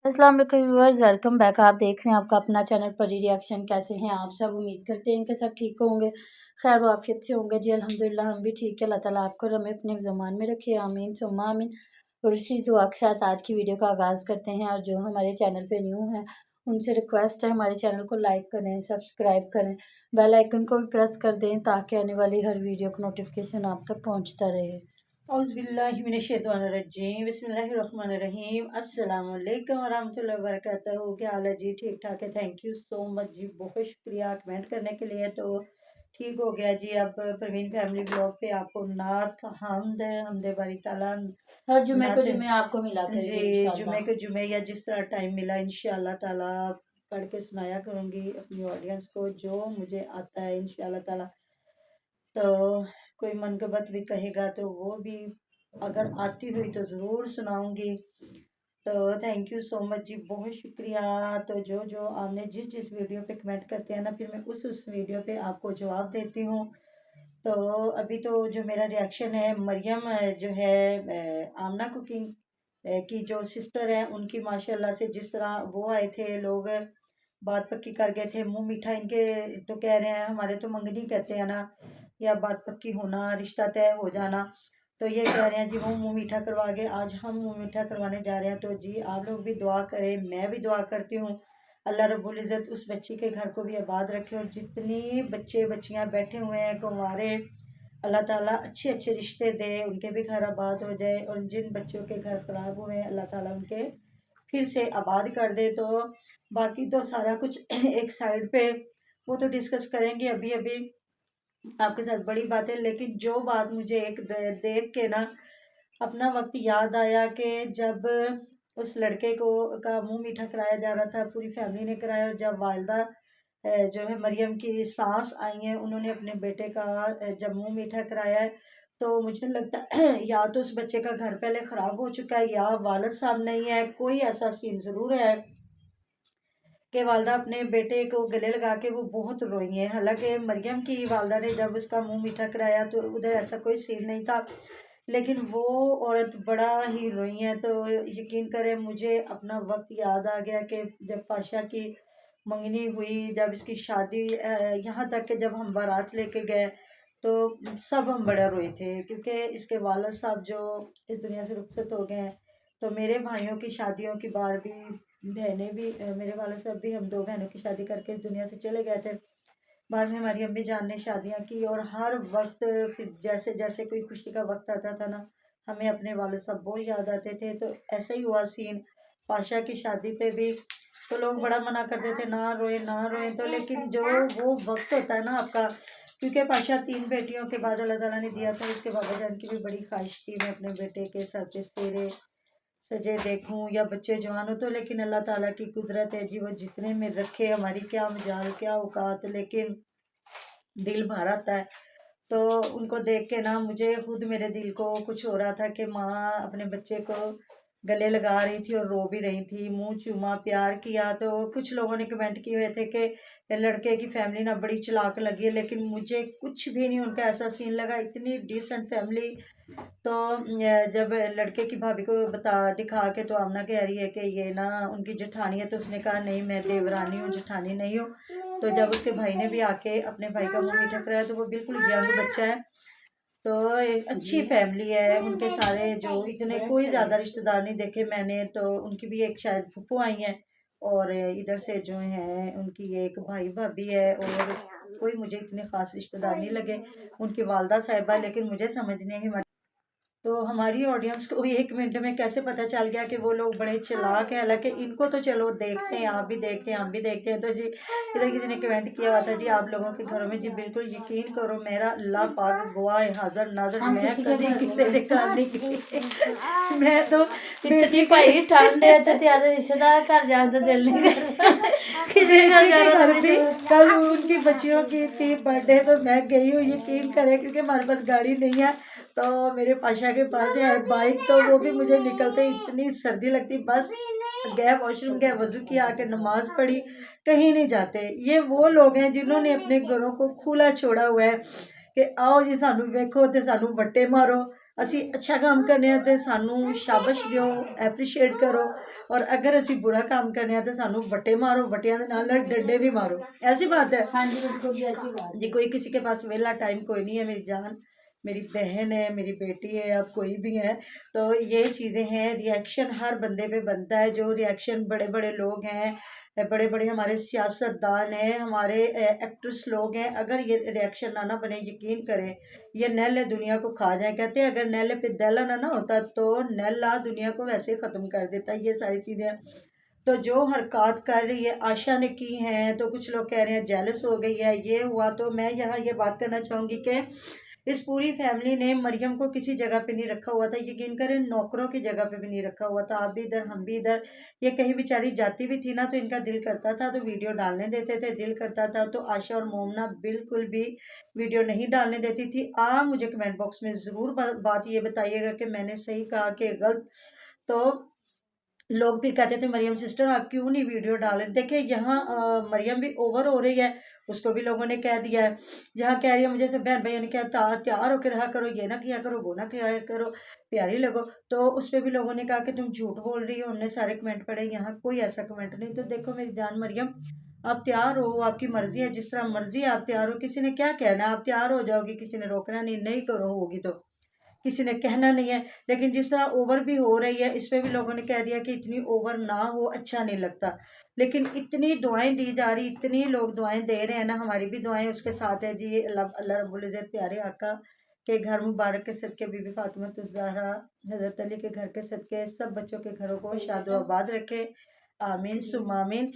अस्सलाम वालेकुम viewers, welcome back. आप देख रहे हैं आपका अपना चैनल परी रिएक्शन। कैसे हैं आप सब? उम्मीद करते हैं कि सब ठीक होंगे, खैर वाफियत से होंगे जी। अल्हम्दुलिल्लाह हम भी ठीक है। अल्लाह ताला आपको हमें अपने ज़मान में रखे, आमीन सुम्मा आमीन। और इसी दुआ के साथ आज की वीडियो का आगाज़ करते हैं। और जो हमारे चैनल पे न्यू हैं उनसे रिक्वेस्ट है हमारे चैनल को लाइक करें, सब्सक्राइब करें, बेल आइकन को भी प्रेस कर दें ताकि आने वाली हर वीडियो का नोटिफिकेशन आप तक पहुँचता रहे। औज़ुबिल्लाहिमिनश्शैतानिर्रजीम बिस्मिल्लाहिर्रहमानिर्रहीम अस्सलाम वालेकुम वरहमतुल्लाहि वबरकातुहू। क्या हाल है जी? ठीक ठाक है। थैंक यू सो मच जी, बहुत शुक्रिया कमेंट करने के लिए। तो ठीक हो गया जी। अब परवीन फैमिली ब्लॉग पे आपको नात हमदे बारी ताला हर जुमे को नात जुमे आपको मिला जी, करेगी जुमे इंशाल्लाह। को जुमे या जिस तरह टाइम मिला इंशाल्लाह ताला पढ़ के सुनाया करूँगी अपनी ऑडियंस को जो मुझे आता है इंशाल्लाह ताला। तो कोई मनगबत भी कहेगा तो वो भी अगर आती हुई तो ज़रूर सुनाऊंगी। तो थैंक यू सो मच जी, बहुत शुक्रिया। तो जो जो आपने जिस जिस वीडियो पे कमेंट करते हैं ना, फिर मैं उस वीडियो पे आपको जवाब देती हूँ। तो अभी तो जो मेरा रिएक्शन है मरियम जो है आमना कुकिंग की जो सिस्टर है उनकी, माशाल्लाह से जिस तरह वो आए थे लोग बात पक्की कर गए थे। मुंह मीठा इनके तो कह रहे हैं, हमारे तो मंगनी कहते हैं ना, या बात पक्की होना, रिश्ता तय हो जाना। तो ये कह रहे हैं जी वो मुंह मीठा करवा के आज हम मुंह मीठा करवाने जा रहे हैं। तो जी आप लोग भी दुआ करें, मैं भी दुआ करती हूँ। अल्लाह रब्बुल इज़्ज़त उस बच्ची के घर को भी आबाद रखे, और जितनी बच्चे बच्चियां बैठे हुए हैं कुंवारे, अल्लाह ताला अच्छे अच्छे रिश्ते दे, उनके भी घर आबाद हो जाए। और जिन बच्चों के घर ख़राब हुए हैं अल्लाह ताला उनके फिर से आबाद कर दे। तो बाकी तो सारा कुछ एक साइड पे वो तो डिस्कस करेंगे अभी अभी आपके साथ बड़ी बात है। लेकिन जो बात मुझे एक देख के ना अपना वक्त याद आया कि जब उस लड़के को का मुंह मीठा कराया जा रहा था, पूरी फैमिली ने कराया, और जब वालदा जो है मरियम की सास आई हैं, उन्होंने अपने बेटे का जब मुंह मीठा कराया है, तो मुझे लगता है या तो उस बच्चे का घर पहले ख़राब हो चुका है या वालिद साहब नहीं है। कोई ऐसा सीन ज़रूर है कि वालदा अपने बेटे को गले लगा के वो बहुत रोई हैं। हालांकि मरियम की वालदा ने जब उसका मुंह मीठा कराया तो उधर ऐसा कोई सीन नहीं था, लेकिन वो औरत बड़ा ही रोई है। तो यकीन करें मुझे अपना वक्त याद आ गया कि जब पाशा की मंगनी हुई, जब इसकी शादी, यहाँ तक कि जब हम बारात लेके गए तो सब हम बड़ा रोए थे, क्योंकि इसके वालिद साहब जो इस दुनिया से रुखसत हो गए हैं। तो मेरे भाइयों की शादियों की बार भी, बहनें भी, मेरे वालिद साहब भी, हम दो बहनों की शादी करके इस दुनिया से चले गए थे। बाद में हमारी अम्मी जान ने शादियाँ की, और हर वक्त फिर जैसे जैसे कोई खुशी का वक्त आता था ना, हमें अपने वालिद साहब बहुत याद आते थे। तो ऐसा ही हुआ सीन पाशा की शादी पे भी। तो लोग बड़ा मना करते थे ना रोए ना रोए, तो लेकिन जो वो वक्त होता है ना आपका, क्योंकि पाशा 3 बेटियों के बाद अल्लाह ताला ने दिया था। उसके बाबा जान की भी बड़ी ख्वाहिश थी मैं अपने बेटे के सर पे सेरे सजे देखूं या बच्चे जवान हो। तो लेकिन अल्लाह ताला की कुदरत है जी, वो जितने में रखे, हमारी क्या मजाल क्या औकात, लेकिन दिल भर आता है। तो उनको देख के ना मुझे खुद मेरे दिल को कुछ हो रहा था कि माँ अपने बच्चे को गले लगा रही थी और रो भी रही थी, मुंह चूमा, प्यार किया। तो कुछ लोगों ने कमेंट किए हुए थे कि लड़के की फैमिली ना बड़ी चालाक लगी है, लेकिन मुझे कुछ भी नहीं उनका ऐसा सीन लगा, इतनी डिसेंट फैमिली। तो जब लड़के की भाभी को बता दिखा के, तो आमना कह रही है कि ये ना उनकी जेठानी है, तो उसने कहा नहीं मैं देवरानी हूँ, जेठानी नहीं हूँ। तो जब उसके भाई ने भी आके अपने भाई का मुंह मीठा कराया, तो वो बिल्कुल यंग बच्चा है। तो एक अच्छी फैमिली है उनके सारे, जो इतने कोई ज़्यादा रिश्तेदार नहीं देखे मैंने। तो उनकी भी एक शायद फूफू आई हैं, और इधर से जो है उनकी एक भाई भाभी है, और कोई मुझे इतने ख़ास रिश्तेदार नहीं लगे। उनकी वालदा साहिबा, लेकिन मुझे समझ नहीं आई। तो हमारी ऑडियंस को 1 मिनट में कैसे पता चल गया कि वो लोग बड़े चालाक हैं। हालांकि इनको तो चलो देखते हैं, आप भी देखते हैं, हम भी देखते हैं। तो जी इधर किसी ने कमेंट किया हुआ था जी आप लोगों के घरों में, जी बिल्कुल यकीन करो, मेरा अल्लाह पाक गवाह है, हाजिर नाजर, मैं कभी किसी के घर नहीं गई। मैं तो इतनी भाई ठंड है तो त्यादे रिश्तेदार घर जाने तो दिल नहीं करता। किसी के घर भी कल उनकी बच्चियों की थी बर्थडे, तो मैं गई हूँ, यकीन करें, क्योंकि हमारे पास गाड़ी नहीं है। तो मेरे पाशा के पास है बाइक, तो वो भी मुझे निकलते इतनी सर्दी लगती, बस गए वॉशरूम गए, वजू किया, आके नमाज पढ़ी, कहीं नहीं जाते। ये वो लोग हैं जिन्होंने अपने घरों को खुला छोड़ा हुआ है कि आओ जी सानू वेखो ते सानू वट्टे मारो, ਅਸੀਂ ਅੱਛਾ ਕੰਮ ਕਰਨੇ ਆ ਤੇ ਸਾਨੂੰ ਸ਼ਾਬਾਸ਼ ਦਿਓ, ਐਪਰੀਸ਼ੀਏਟ ਕਰੋ, ਔਰ ਅਗਰ ਅਸੀਂ बुरा काम करने ਆ ਤੇ ਸਾਨੂੰ ਵੱਟੇ ਮਾरो, ਵੱਟਿਆਂ ਦੇ ਨਾਲ डंडे भी मारो। ऐसी बात है हाँ जी बिल्कुल जी ऐसी बात जी। कोई किसी के पास वेला टाइम कोई नहीं है मेरी जान, मेरी बहन है, मेरी बेटी है, अब कोई भी है। तो ये चीज़ें हैं, रिएक्शन हर बंदे पे बनता है। जो रिएक्शन बड़े बड़े लोग हैं, बड़े बड़े हमारे सियासतदान हैं, हमारे एक्ट्रेस लोग हैं, अगर ये रिएक्शन ना बने, यकीन करें ये नैले दुनिया को खा जाए। कहते हैं अगर नैले पे दैला ना होता तो नैला दुनिया को वैसे ही ख़त्म कर देता। ये सारी चीज़ें तो जो हरकत कर रही है आशा ने की हैं, तो कुछ लोग कह रहे हैं जेलस हो गई है, ये हुआ। तो मैं यहाँ ये बात करना चाहूँगी कि इस पूरी फैमिली ने मरियम को किसी जगह पे नहीं रखा हुआ था। यकीन करें नौकरों की जगह पे भी नहीं रखा हुआ था। आप भी इधर, हम भी इधर। ये कहीं बेचारी जाती भी थी ना तो इनका दिल करता था तो वीडियो डालने देते थे, दिल करता था तो आशा और मोमना बिल्कुल भी वीडियो नहीं डालने देती थी। आप मुझे कमेंट बॉक्स में ज़रूर बात ये बताइएगा कि मैंने सही कहा कि गलत। तो लोग फिर कहते थे मरियम सिस्टर आप क्यों नहीं वीडियो डाल रहे। देखिए यहाँ मरियम भी ओवर हो रही है, उसको भी लोगों ने कह दिया है। जहाँ कह रही है मुझे सब बहन भैया ने कहा तैयार होकर रहा करो, ये ना किया करो, वो ना किया करो, प्यारी लगो। तो उस पर भी लोगों ने कहा कि तुम झूठ बोल रही हो। हमने सारे कमेंट पढ़े, यहाँ कोई ऐसा कमेंट नहीं। तो देखो मेरी जान मरियम, आप तैयार हो, आपकी मर्जी है, जिस तरह मर्जी आप तैयार हो। किसी ने क्या कहना, आप तैयार हो जाओगी, किसी ने रोकना नहीं, नहीं करो होगी तो किसी ने कहना नहीं है। लेकिन जिस तरह ओवर भी हो रही है, इस पे भी लोगों ने कह दिया कि इतनी ओवर ना हो, अच्छा नहीं लगता। लेकिन इतनी दुआएं दी जा रही, इतनी लोग दुआएं दे रहे हैं ना, हमारी भी दुआएं उसके साथ है जी। अल्लाह रब्बुल इज़्ज़त प्यारे आका के घर मुबारक के सदके, बीबी फातिमा ज़हरा, हज़रत अली के घर के सदके सब बच्चों के घरों को शादो आबाद रखे, आमीन सुम्मा आमीन।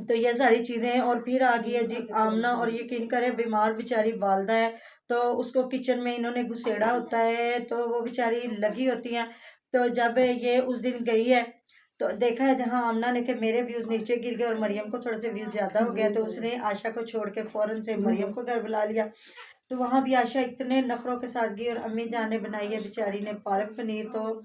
तो ये सारी चीज़ें हैं। और फिर आ गई है जी आमना, और यकीन करें बीमार बेचारी वालदा है, तो उसको किचन में इन्होंने घुसेड़ा होता है, तो वो बेचारी लगी होती हैं। तो जब ये उस दिन गई है तो देखा है जहाँ आमना ने कि मेरे व्यूज़ नीचे गिर गए और मरियम को थोड़े से व्यूज़ ज़्यादा हो गया, तो उसने आशा को छोड़ के फ़ौरन से मरियम को घर बुला लिया। तो वहाँ भी आशा इतने नखरों के साथ गई, और अम्मी जान ने बनाई है बेचारी ने पालक पनीर, तो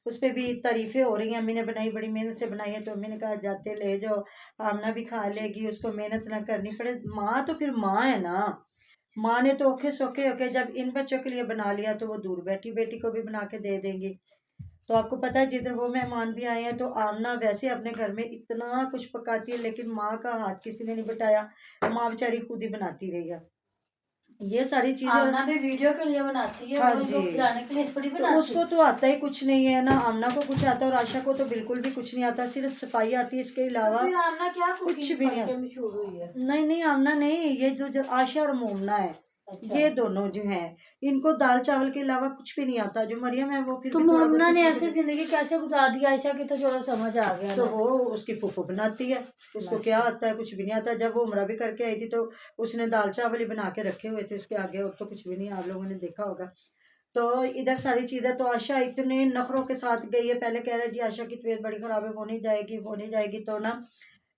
उस पर भी तारीफ़ें हो रही हैं। अम्मी ने बनाई, बड़ी मेहनत से बनाई है। तो अम्मी ने कहा जाते ले जाओ, आमना भी खा लेगी, उसको मेहनत ना करनी पड़े। माँ तो फिर माँ है ना, माँ ने तो औखे सौखे होके जब इन बच्चों के लिए बना लिया तो वो दूर बैठी बेटी को भी बना के दे देंगी। तो आपको पता है जिस दिन वो मेहमान भी आए हैं तो आमना वैसे अपने घर में इतना कुछ पकाती है, लेकिन माँ का हाथ किसी ने नहीं बटाया, माँ बेचारी खुद ही बनाती रही है ये सारी चीजें। आमना भी वीडियो के लिए बनाती है, हाँ वो इनको जी, खिलाने के लिए थोड़ी तो बनाती उसको तो आता ही कुछ नहीं है ना, आमना को कुछ आता है और आशा को तो बिल्कुल भी कुछ नहीं आता, सिर्फ सफाई आती है, इसके तो अलावा फिर आमना क्या कुछ कुकिंग भी नहीं करके आता। मशहूर हुई है? नहीं नहीं आमना नहीं, ये जो आशा और मोमना है, अच्छा, ये दोनों जो हैं इनको दाल चावल के अलावा कुछ भी नहीं आता। जो मरियम है वो फिर तो भी थोड़ा बहुत मोमना ने कुछ ऐसे जिंदगी कैसे गुजार दी? आयशा की तो चलो समझ आ गया तो ना। वो उसकी फूफो बनाती है, उसको क्या आता है, कुछ भी नहीं आता। जब वो उम्रा भी करके आई थी तो उसने दाल चावल ही बना के रखे हुए थे, उसके आगे और तो कुछ भी नहीं, आप लोगों ने देखा होगा। तो इधर सारी चीज़ें, तो आशा इतने नखरों के साथ गई है। पहले कह रहा है जी आशा की तबीयत बड़ी ख़राब है, वो नहीं जाएगी, वो नहीं जाएगी, तो ना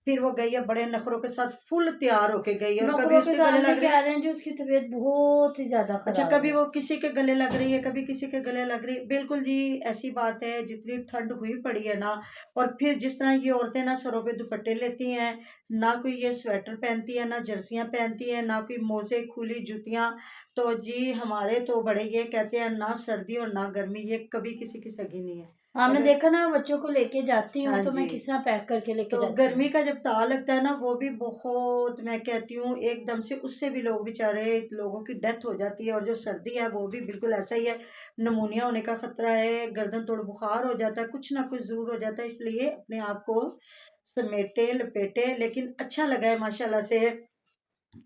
फिर वो गई है बड़े नखरों के साथ, फुल तैयार होके गई है। और कभी नखरों के उसके साथ गले में लग रही कह है, रहे हैं जी उसकी तबीयत बहुत ही ज्यादा अच्छा खराब कभी है। वो किसी के गले लग रही है, कभी किसी के गले लग रही है। बिल्कुल जी ऐसी बात है, जितनी ठंड हुई पड़ी है ना, और फिर जिस तरह ये औरतें ना सरों पे दुपट्टे लेती हैं, ना कोई ये स्वेटर पहनती है, ना जर्सियां पहनती हैं, ना कोई मोजे खुली जूतियां। तो जी हमारे तो बड़े ये कहते हैं ना सर्दी और ना गर्मी, ये कभी किसी की सगी नहीं है। हमने अगर देखा ना, बच्चों को लेके जाती हूँ हाँ तो जी, मैं किस तरह पैक करके लेके तो जाती हूँ। गर्मी का जब ताव लगता है ना, वो भी बहुत, मैं कहती हूँ एकदम से, उससे भी लोग बेचारे लोगों की डेथ हो जाती है। और जो सर्दी है वो भी बिल्कुल ऐसा ही है, नमूनिया होने का खतरा है, गर्दन तोड़ बुखार हो जाता है, कुछ ना कुछ जरूर हो जाता है। इसलिए अपने आप को समेटे लपेटे। लेकिन अच्छा लगा है माशाल्लाह से,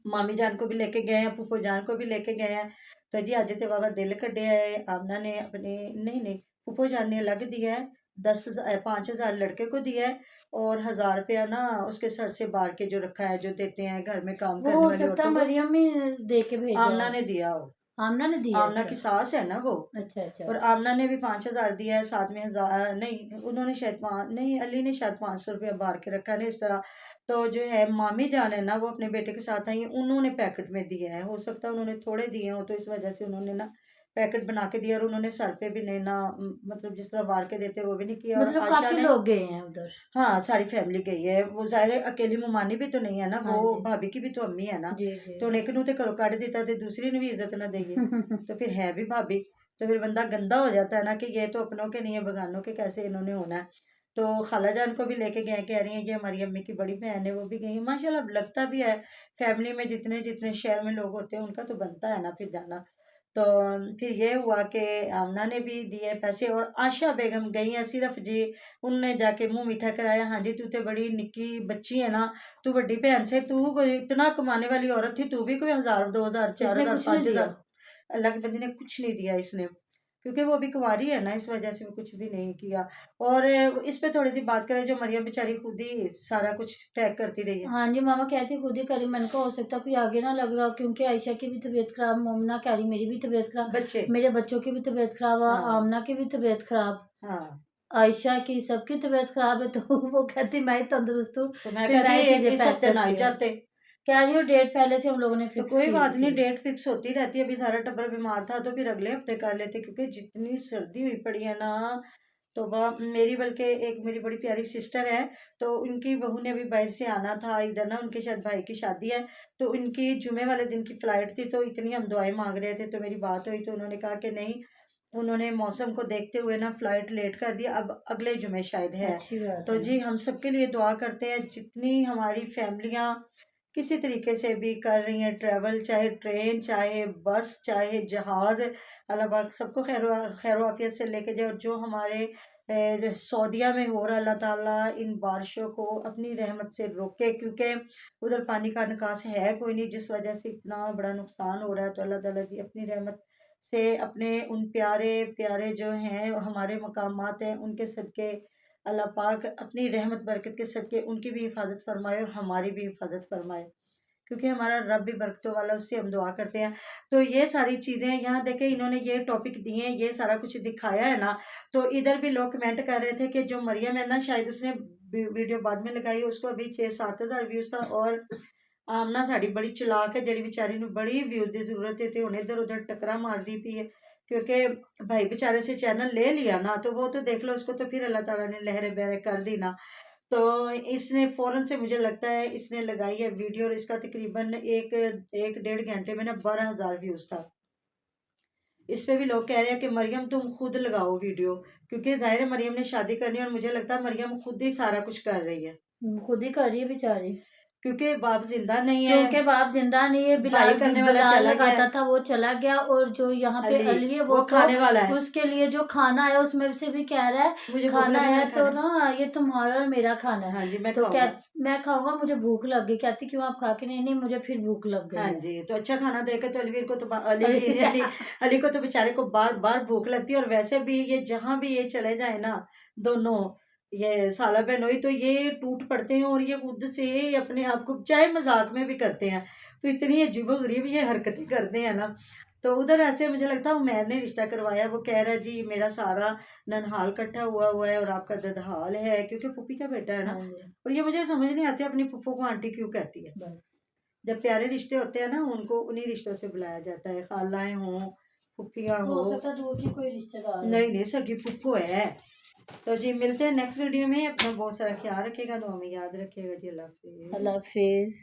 मामी जान को भी लेके गए हैं, फूफो जान को भी लेके गए हैं। तो जी अज तो बाबा दिल कड्ढे है। आमना ने अपने, नहीं नहीं, फूफो जान ने अलग दिया है, 5,000 लड़के को दिया है, और 1,000 रुपया ना उसके सर से बार के जो रखा है, जो देते हैं घर में काम वो करने हो वाली सकता है औरतों को, मरियम ही दे के भेजा आमना हो। ने दिया हो। आमना ने दिया? आमना अच्छा की सास है ना वो, अच्छा अच्छा। और आमना ने भी 5,000 दिया है, साथ में 1,000 नहीं, उन्होंने शायद नहीं, अली ने शायद 500 रुपया बार के रखा नहीं, इस तरह। तो जो है मामी जान है ना, वो अपने बेटे के साथ आई, उन्होंने पैकेट में दिया है। हो सकता है उन्होंने थोड़े दिए हो, तो इस वजह से उन्होंने ना पैकेट बना के दिया, और उन्होंने सर पे भी नहीं ना, मतलब जिस तरह बार के देते वो भी नहीं किया। और मतलब आशा काफी ने, लोग गए हैं उधर। हाँ सारी फैमिली गई है। वो जाहिर है अकेली मुमानी भी तो नहीं है ना, हाँ वो जी भाभी की भी तो अम्मी है ना। जी जी। तो एक नू तो घरों कढ़ दिता, तो दूसरी ने भी इज्जत ना देगी, तो फिर है भी भाभी। तो फिर बंदा गंदा हो जाता है ना कि ये तो अपनों के नहीं है, बगानों के कैसे इन्होंने होना है। तो खाला जान को भी लेके गए, कह रही हैं ये हमारी अम्मी की बड़ी बहन है, वो भी गई हैं। माशाल्लाह लगता भी है, फैमिली में जितने जितने शहर में लोग होते हैं उनका तो बनता है ना फिर जाना। तो फिर ये हुआ कि आमना ने भी दिए पैसे और आशा बेगम गई हैं सिर्फ जी, उनने जाके मुंह मीठा कराया, हाँ जी तू तो बड़ी निक्की बच्ची है ना, तू बड़ी भैन से, तू कोई इतना कमाने वाली औरत थी, तू भी कोई 1000 2000 इसने 4000 कुछ नहीं दिया। 5000। अल्लाह के बंदे ने कुछ नहीं दिया इसने, क्योंकि वो अभी कुंवारी है ना, इस वजह से वो कुछ भी नहीं किया। और इस पे थोड़ी सी बात करें, जो मरियम बेचारी खुद ही सारा कुछ पैक करती रही है। हाँ जी, मामा कहती खुद ही करी। मैंने कहा हो सकता कोई आगे ना लग रहा हो, क्योंकि आयशा की भी तबीयत खराब, मोमना कह रही मेरी भी तबीयत खराब, बच्चे। मेरे बच्चों की भी तबीयत खराब, हाँ आमना की भी तबीयत खराब, हाँ। आयशा की, सबकी तबीयत खराब है। तो वो कहती मैं ही तंदुरुस्त हूँ, तो मैं फिर कहती मैं ही चीजें इस पैक हफ्ते ना ही करती हूँ। जाते। कह रही हो डेट पहले से हम लोगों ने तो फिक्स कोई की हुई बात नहीं, थी। डेट फिक्स होती रहती है, अभी सारा टब्बर बीमार था तो फिर अगले हफ्ते कर लेते, क्योंकि जितनी सर्दी हुई पड़ी है ना, तो वह मेरी, बल्कि एक मेरी बड़ी प्यारी सिस्टर है, तो उनकी बहू ने अभी बाहर से आना था इधर ना, उनके शायद भाई की शादी है, तो उनकी जुमे वाले दिन की फ्लाइट थी, तो इतनी हम दुआएं मांग रहे थे, तो मेरी बात हुई तो उन्होंने कहा कि नहीं, उन्होंने मौसम को देखते हुए ना फ्लाइट लेट कर दिया, अब अगले जुमे शायद है। अच्छी बात तो है। जी हम सबके लिए दुआ करते हैं, जितनी हमारी फैमिलियां किसी तरीके से भी कर रही हैं ट्रैवल, चाहे ट्रेन, चाहे बस, चाहे जहाज, अल्लाह पाक सबको खैर आफियत से लेके जाए। और जो हमारे सऊदीया में हो रहा, अल्लाह ताला इन बारिशों को अपनी रहमत से रोके, क्योंकि उधर पानी का निकास है कोई नहीं, जिस वजह से इतना बड़ा नुकसान हो रहा है। तो अल्लाह ताला जी अपनी रहमत से अपने उन प्यारे प्यारे जो हैं हमारे मकामात हैं, उनके सदके अल्लाह पाक अपनी रहमत बरकत के सदके उनकी भी हिफाजत फरमाए और हमारी भी हिफाजत फरमाए, क्योंकि हमारा रब भी बरकतों वाला, उससे हम दुआ करते हैं। तो ये सारी चीज़ें यहाँ देखें, इन्होंने ये टॉपिक दिए हैं, ये सारा कुछ दिखाया है ना, तो इधर भी लोग कमेंट कर रहे थे कि जो मरियम है ना, शायद उसने वीडियो बाद में लगाई, उसको अभी 6-7 हज़ार व्यूज़ था। और आमना साड़ी बड़ी चलाक है, जड़ी बेचारी ਨੂੰ बड़ी व्यूज़ की जरूरत है, तो उन्हें इधर उधर टकरा मारती पई है, क्योंकि भाई बेचारे से चैनल ले लिया ना, तो वो तो देख लो, उसको तो फिर अल्लाह ताला ने लहरे बहरे कर दी ना। तो इसने फ़ौरन से, मुझे लगता है इसने लगाई है वीडियो, और इसका तकरीबन एक 1-1.5 घंटे में ना 12,000 व्यूज़ था। इस पे भी लोग कह रहे हैं कि मरियम तुम खुद लगाओ वीडियो, क्योंकि ज़ाहिर है मरियम ने शादी करनी है, और मुझे लगता है मरियम खुद ही सारा कुछ कर रही है, खुद ही कर रही है बेचारी, क्योंकि बाप जिंदा नहीं है, क्योंकि बाप जिंदा नहीं है। भाई बिलाल करने वाला बिलाल चला गया लगाता है, था, वो चला गया, और जो यहाँ पे अली अली है वो वो तो खाने वाला है। उसके लिए जो खाना आया उसमें से भी कह रहा है मुझे भूख खाना लगी, है मैंने तो खाना ना ये तुम्हारा और मेरा खाना है, है। हाँ जी मैं तो खाऊंगा। मैं खाऊंगा, मुझे भूख लग गई। कहती क्यों आप खा के? नहीं नहीं मुझे फिर भूख लग हाँ गई है। जी, तो अच्छा खाना देके तो अलीवीर को तो अरे अली को तो बेचारे को बार बार भूख लगती है। और वैसे भी ये जहां भी ये चले जाए ना, दोनों, ये साला बहनोई, तो ये टूट पड़ते हैं, और ये खुद से अपने आप को चाहे मजाक में भी करते हैं, तो इतनी अजीबोगरीब ये हरकतें करते हैं ना। तो उधर ऐसे मुझे लगता है उमैर ने रिश्ता करवाया, वो कह रहा है जी मेरा सारा ननहाल इकट्ठा हुआ हुआ है और आपका ददहाल है, क्योंकि पुप्पी का बेटा है ना। हाँ जी, और ये मुझे समझ नहीं आती अपनी पुप्पो को आंटी क्यों कहती है। बस जब प्यारे रिश्ते होते हैं ना, उनको उन्हीं रिश्तों से बुलाया जाता है, खालाएं हों, फुफियाँ हो हो। सकता दूर की कोई रिश्तेदार हो। नहीं नहीं, सगी पुप्पो है। तो जी मिलते हैं नेक्स्ट वीडियो में, अपना बहुत सारा ख्याल रखिएगा, दुआ में याद रखिएगा जी। अल्लाह हाफिज़। अल्लाह हाफिज।